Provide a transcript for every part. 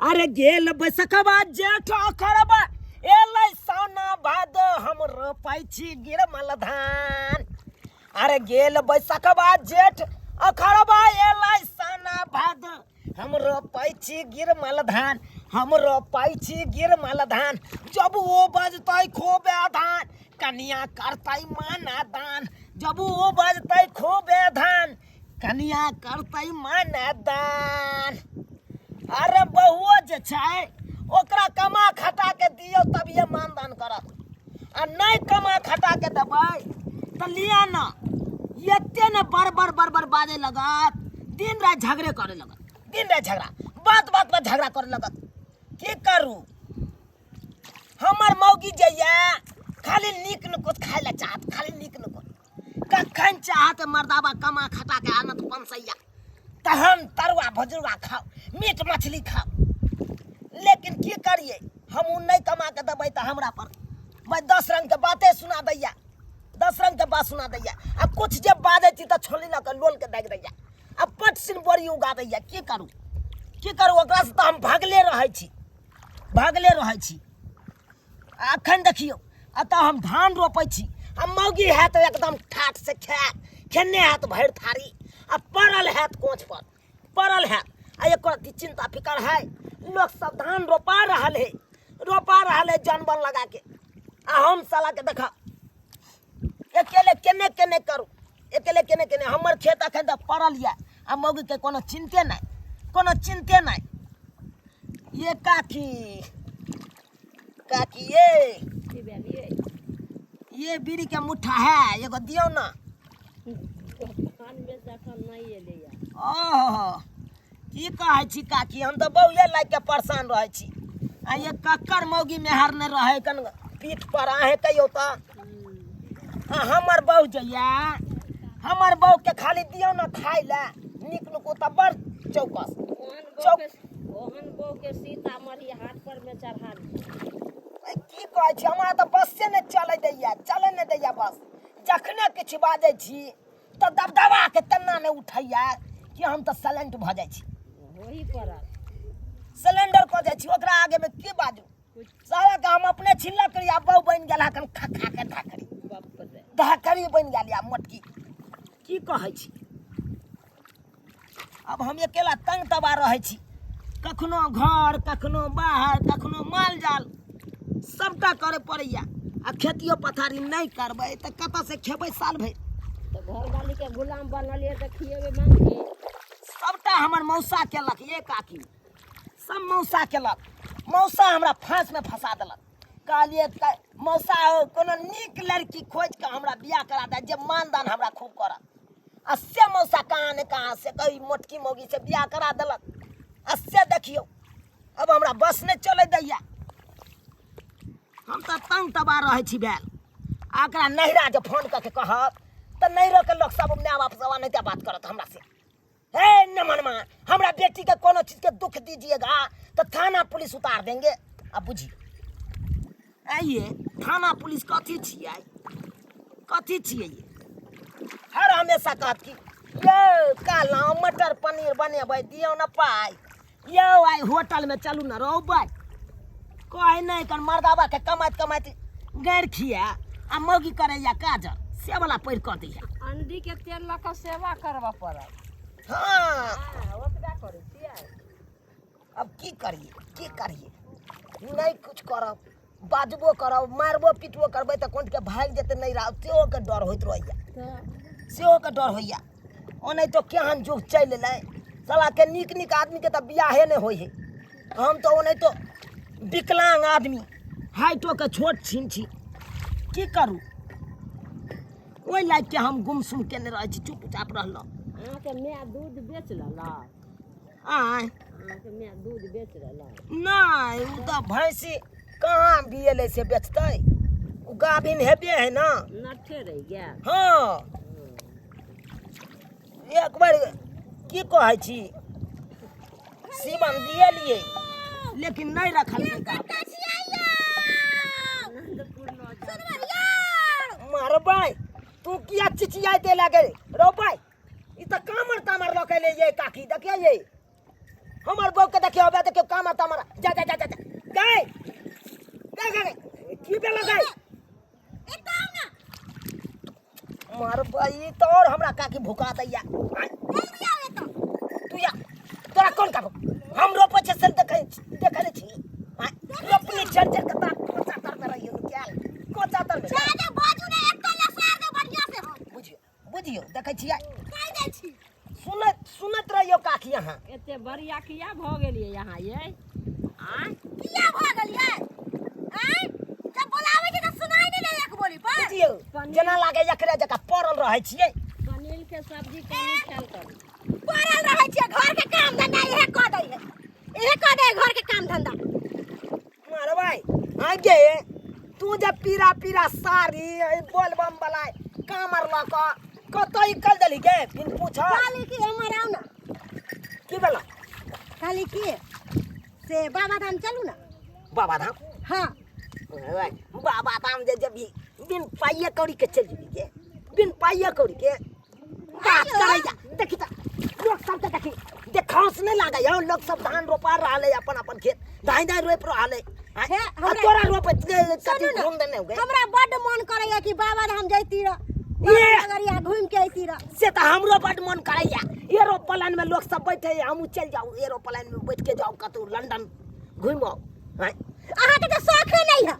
अरे गेल बैसखबा जेठ अखरबा एलै साना भाद हम रोपाइ छी गिरमल धान। अरे गेल बैसखबा जेठ अखरबा एलै साना भाद हम रोपाइ छी गिरमल धान। हम रोपाइ छी गिरमल धान। जब वो बजतै खूबे धान कनिया करतै माना दान। जब वो बजतै खूबे धान कनिया करतै माना दान। अरे बहुओ जे छै ओकरा कमा खटा के दियौ तभिए मानदान करत। आ नहीं कमा खटा के देबै तो लिया न एते न बड़ बाजे लगत। दिन रात झगड़े करे लगत। दिन रात झगड़ा बात पर झगड़ा करे लगत। की करू हमर मौगी जइया खाली नीक न कुछ खाए ला चाहत। खाली नीक न कुछ कखन चाहत मर्दाबा कमा खटा के आनत पंसैया तहन तरुआ भजुआ खाओ मीट मछली खाओ। लेकिन की करिए हम नहीं कमा के देबै तो हमरा पर मैं 10 रंग के बातें सुना दैया। 10 रंग के बात सुना दैया। अब कुछ जब बाजे छी तो छोली न के लोल के देख दैया। अब पट सिन बोरी उगा दैया। की करू ओकरा से तो हम भागले रहै छी। अखन देखियो अतः हम धान रोपै छी। हम मौगी है तो एकदम ठाठ से खेने है तो भैर थारी। अब पड़ल है कोच पर पड़ल है। एक चिंता फिकर है। लोग सब धान रोपा रहा है जानवर लगा के। आ हम साला के देखा अकेले केने करू। अकेले केने हमर खेत अखन तक पड़ल है। आ मौगी के कोनो चिंते नहीं। ये काकी ये बीड़ी के मुट्ठा है एगो दियो ना। ओह की कहै छी काकी हम तो बहुए लाग के परेशान रहै छी। आ ये कक्कर मौगी मेहर ने रहे कन पीठ पर आहे कहियो तो हमर बहू जइया हमर बहू के खाली दियो ना खाए ला नीक नुको त बड़ चौकस ओहन बहू के सीतामढ़ी हाट पर में चढ़ा दी। की कहै छी हमरा तो बस से ने चले दैया बस। जखने किछ बाजै छी तो दबदबा के तना ने उठैया कि हम तो साइलेंट भ जाय छी। वही पर सिलेंडर को जाय छी ओकरा आगे में की बाजू। सारा के हम अपने छिल्ला करिया बहु बन गेला कन खा के धाकरी बन गेल या मोटकी। की कहै छी अब हम अकेला तंग तबा रहै छी। कखनो घर कखनो बाहर कखनो माल जाल सबटा करे पड़ैया। आ खेतियो पथारी नहीं करबै तो कत से खेबै साल भर। तो घर वाली के गुलाम बनलिए तो खिएबे मांगी। सबटा हमर मौसा केलक ये काकी सब मौसा केलक। मौसा हमरा फांस में फंसा देलक। कहलिए मौसा कोनो नीक लड़की खोज के हमरा बियाह करा दे जे मानदान हमरा खूब करत। आ से मौसा कहाँ से कही मोटकी मौगी से बियाह करा देलक। आ से देखियो अब हमरा बस नहीं चले दैया। हम तो तंग तबा रहे छी बैल। आकरा नहिरा जो फोन करके कहब तो नहिरो के लोग सब माय बाप सब नहीं बात करत हमरा से। हे नमनमा हमरा बेटी के कोनो चीज के दुख दीजिएगा तो थाना पुलिस उतार देंगे। अब बुझी आइए थाना पुलिस कथी छियै ये हर हमेशा कहत कि यो काला मटर पनीर बनेबै दियो न पाई। यो आई होटल में चलू न रहबै कहे नहीं कर मर्दाबा के कमाइत गैर खिया आ मौगी करैया काजर से वाला पैर कर दैया। अंडी के तेल ला के सेवा करबा पड़त। हाँ ओतबा करै छियै। अब की करिए नहीं कुछ करब बाजबो करब मारबो पीटबो करबै तो कोन के भाग जेते नहीं रह सेहो के डर होइत रहैया। ओ नहीं तो केहन जुग चल ले साला के नीक आदमी के तो बियाहे नहीं होई है। हम तो ओ नहीं तो विकलांग आदमी हाइटो के छोट छीन छी। की करू ओई लाग के हम गुमसुम केने रह छी चुपचाप रहलो। अहाँ के माय दूध बेच लेला। आय अहाँ के माय दूध बेच लेला। नहीं उ तो भैंसी कहाँ बियले से बेचतै उ गाभिन हेबे है ना नठे रह गया। हाँ एक बार की कहै छी सीवन दिए लेकिन नहीं रखल मारबै तू किया चिचियाते लगे रो भाई ई तो कामर तामर रखे ले ये काकी देखिए ये हमार बहू के देखियो बे देखियो काम आता हमारा जा जा जा जा गए गए की पे लगाई एकदम ना मार भाई तो और हमरा काकी भुका दैया जल्दी आवे तो तू या तोरा कौन का हम रोपे छे से देखे छी रोपनी चढ़ के ता कोचा तर में रहियो क्या कोचा तर में जाने बाजू ने एक तल्ला सार दे बढ़िया से हम बुझियो देखे छियै कह दे छी सुनत रहियो काकी यहाँ एते बढ़िया किया भ गेलिए यहाँ ये आ किया भ गेलिए हैं जब बोलावे छै त सुनाई नै ले एक बोली पर बुझियो जना लागे एकरे जका पड़ल रहै छियै पनीर के सब्जी कनी खाल कर पड़ल रहै छै घर के काम धंधा इहे क दै है इहे क दे घर के काम धंधा मार भाई आगे तू जब पीरा पीरा साड़ी बोल बम वाला कामर लक कतई कल दली के फिर पूछा खाली की हमर आउ ना की भेला खाली की से बाबा धाम चलू ना बाबा धाम हां बाबा धाम जे जब बिन पाइए कौड़ी के चल जेबी के बिन पाइए कौड़ी के बात करैया देखी त लोग सब के देखी देखांस नहीं लागे यो लोग सब धान रोपा रहले अपन अपन खेत दाई दाई रोप रहले हे, तोरा रोप कथि घूम देने हो गए हमरा बड मन करैया कि बाबा धाम जैती र ये अगरिया घूम के आईती र से तो हमरो बड मन करैया एरोप्लेन में लोग सब बैठे हम चल जाऊ एरोप्लेन में बैठ के जाऊ कतौ लंदन घूमो हैं अहाँ के त शौक नहीं है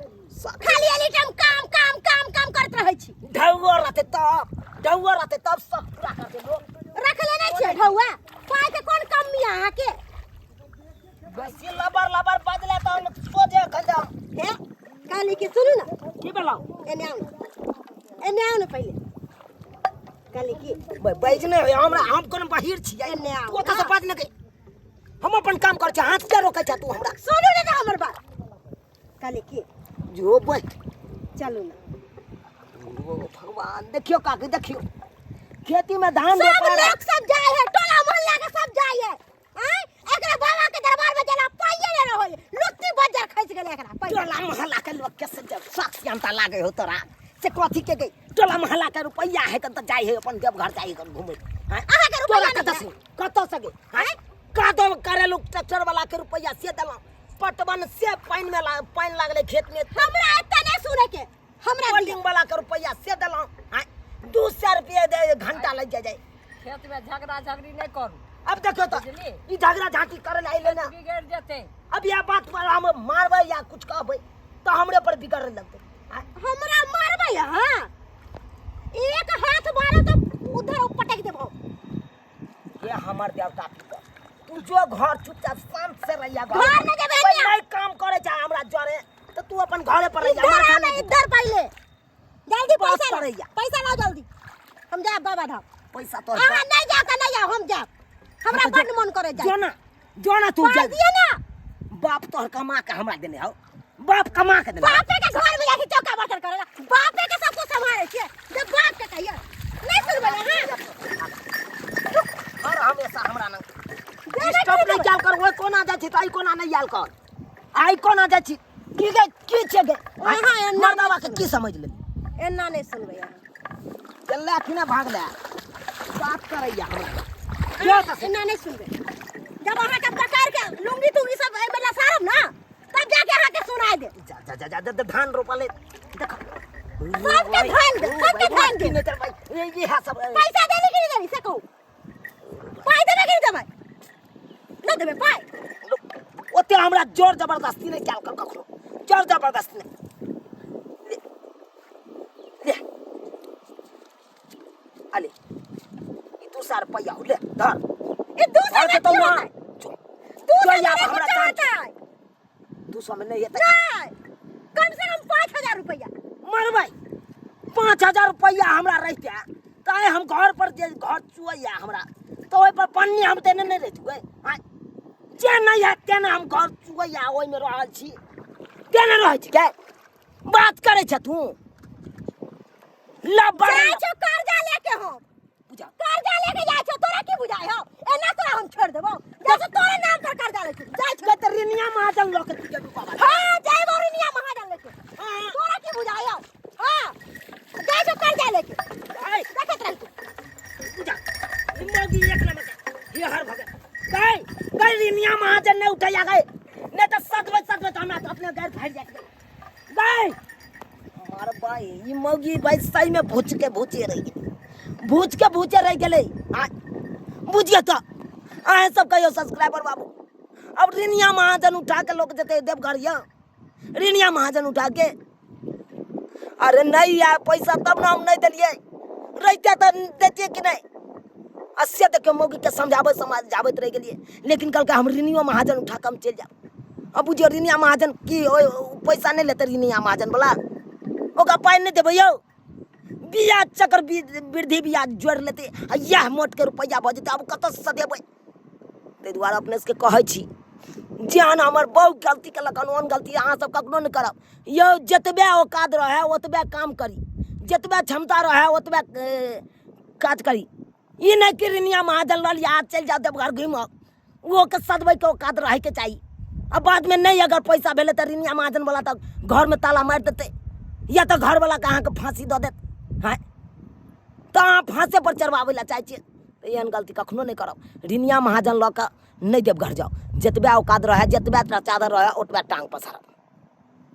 खाली एनी टाइम काम काम काम काम करत रहै छी ढौआ रहते तब सब पूरा करते लोग रख लेने छै ढौआ पाई के कोन कमी अहाँ के बस ये लबर बदले तो हम सोचे खजा हे काली के सुनू ना की बोला एने आउ ना पहले काली की बैज नहीं हमरा हम कोन बाहिर छी एने आउ ओत से बात न के हम अपन काम कर छ हाथ के रोके छ तू हमरा सुनू ना हमर बात काली की जो बैठ चलू ना ओ भगवान देखियो काकी देखियो खेती में धान सब रोपा लोग सब जाए है टोला मोहल्ला के सब जाए है हैं एकरा बाबा के दरबार में जेला पाइए न रहो लुत्ती बजार खैस गेले एकरा टोला मोहल्ला के लोग के से साक्ष जानता लागे हो तोरा से कथी के गई टोला मोहल्ला के रुपया है त जाई है अपन देव घर जाई कर घूमे हैं अहाँ के रुपया कत से कत से गई हैं कादो करे लोग ट्रैक्टर वाला के रुपया से देला पटवन से पानी में पानी लागले खेत में हमरा एते नहीं सुने के हमरा होल्डिंग वाला के रुपया से देला हैं 200 रुपया दे घंटा लग जाए खेत में झगड़ा झगड़ी नहीं करू अब देखो तो बुझली ई झगड़ा झांकी करे लाइले ना बिगड़ जेते अब यह बात पर हम मारबे या कुछ कहबे तो हमरे पर बिगड़ लगते हमरा मारबे हां एक हाथ मारो तो उधर पटक देबो ये हमर देवता तू जो घर चुपचाप शांत से रहिया घर में जेबे कोई नहीं काम करे जा हमरा जरे तो तू अपन घरे पर रहिया हमरा इधर खाने नहीं इधर पहले जल्दी बस पैसा करैया। पैसा लाओ जल्दी हम जाए बाबा धाम पैसा तो अहाँ नहीं जाओ तो नहीं जाओ हम जाओ हमरा बड मन करे जाए जोना तू पाल जल्दी दिए ना बाप तोहर कमा के हमरा देने हो बाप कमा के देने बापे के घर में जाके चौका बर्तन करेला बापे के सब कुछ संभाले छे जब बाप के कहिए नहीं सुनबे हां हर हमेशा हमरा न स्टॉप नहीं चाल कर वो कोना जाय छी त आई कोना नहीं याल कर आई कोना जाय छी की छे गे हाँ, मर्दावा के की समझ ले एना नहीं सुनबे अहाँ चल्ला किने भाग ले बात करैया हमरा एना नहीं सुनबे जब अहाँ के पकड़ के लुंगी तुंगी सब ए बेला सारब ना तब जाके अहाँ के सुनाई दे जा धान रोपले देख सबके धान दे नहीं भाई ये है सब पैसा देबे कि नहीं देबे से कहू पाई देबे कि नहीं देबे नहीं देबे पाई ओते हमरा जोर जबरदस्ती नहीं चाल कर कखनो जोर जबरदस्ती नहीं ले अले ई 200 रुपया ले धर ये 200 में तो क्या वहाँ होता है 200 में हमरा क्या होता है 200 में नहीं है नहीं कम से कम 5000 रुपया मर भाई 5000 रुपया हमरा रहते ताए हम घर पर जे घर चुइया हमरा तो ओइ पर पन्नी हम तेने नहीं रहतुए जे नहीं है तेने हम घर चुइया ओइ में रहल छी तेने रह छी के बात करे छ तू लबड़ जाय छो कर्जा लेके हो बुझा कर्जा लेके जाय छो तोरा की बुझाय हो एना तोरा हम छोड़ देबो जैसे तोरे नाम पर कर्जा लेके जाय छो के तरिनिया महाजन लोग के तुझे बाबा हां जय बोरिनिया महाजन लेके तोरा की बुझाय हो हां जाय छो कर्जा लेके आई देखत रह तू बुझा मोगी एक नंबर ये हर भगे गई रिनिया मौगी भाई सही में भूच के भूचे रह गई, भूच के भूचे रह गए। बुझिए तो आए सब कहियो सब्सक्राइबर बाबू, अब रिनिया महाजन उठा के लोग जते देवघर या रिनिया महाजन उठा के, अरे नहीं यार पैसा तब ना हम नहीं दिलिए, रहते तो देते कि नहीं। अस्से तक मौगी के समझावे समाज जावत रह गए, लेकिन कल के हम रिनिया महाजन उठा के हम चल जाओ। अब बुझियो रिनिया महाजन की पैसा नहीं लेते, रिनिया महाजन बोला ओका पाई नहीं देबै यौ, बियाज चक्र वृद्धि बियाज जोड़ लेते, यह मोट के रुपया भऽ जेतै, अब कतऽ से देबै। ताहि दुआरे अपने सबके कहै छी, जेहन हमर बहु गलती केलक ओहन गलती अहाँ सब कखनो नहि करब यौ। जतबे औकात रहे ओतबे काम करी, जतबे क्षमता रहे ओतबे काज करी। ई नहीं कि रिनिया महाजन लऽ लिया चलि जाओ देवघर घूमब, वो के सदबै के औकात रहे के चाहिए। अब बाद में नहीं अगर पैसा भेले तो रिनिया महाजन वाला तो घर में ताला मार देते, या तो घर वाला के अहाँ के फांसी दऽ देत है, तो अहाँ फांसे पर चढ़वावे ला चाहे छियै। तो एहन गलती कखनो नहीं करब। रिनिया महाजन लऽ के नहीं देवघर जाओ, जतबे औकात रहे जतबे चादर रहे ओतबे टांग पसारब।